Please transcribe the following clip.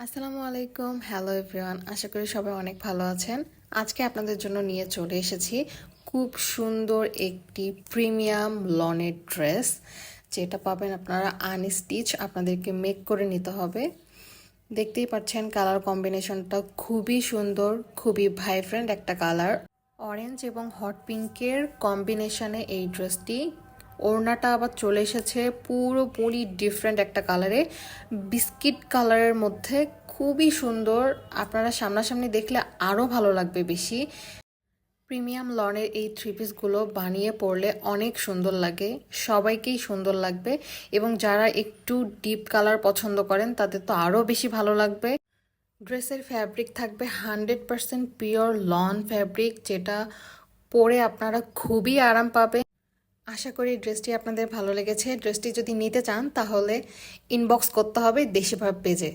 আসসালামু আলাইকুম, hello everyone. আশা করি সবাই অনেক ভালো আছেন। আজকে আপনাদের জন্য নিয়ে চলে এসেছি খুব সুন্দর একটি প্রিমিয়াম লনের ড্রেস, যেটা পাবেন আপনারা আনস্টিচ। আপনাদেরকে মেক করে নিতে হবে। দেখতেই পাচ্ছেন কালার কম্বিনেশনটা খুবই সুন্দর, খুবই ভাইব্রেন্ট একটা কালার। অরেঞ্জ এবং হট পিঙ্কের কম্বিনেশনে এই ড্রেসটি। ওড়নাটা আবার চলে এসেছে পুরোপুরি ডিফারেন্ট একটা কালারে, বিস্কিট কালারের মধ্যে। খুবই সুন্দর, আপনারা সামনাসামনি দেখলে আরও ভালো লাগবে বেশি। প্রিমিয়াম লনের এই থ্রি পিসগুলো বানিয়ে পরলে অনেক সুন্দর লাগে, সবাইকেই সুন্দর লাগবে। এবং যারা একটু ডিপ কালার পছন্দ করেন তাদের তো আরও বেশি ভালো লাগবে। ড্রেসের ফ্যাব্রিক থাকবে 100% পিওর লন ফ্যাব্রিক, যেটা পরে আপনারা খুবই আরাম পাবেন। আশা করি ড্রেসটি আপনাদের ভালো লেগেছে। ড্রেসটি যদি নিতে চান তাহলে ইনবক্স করতে হবে দেশি ভাব পেজে।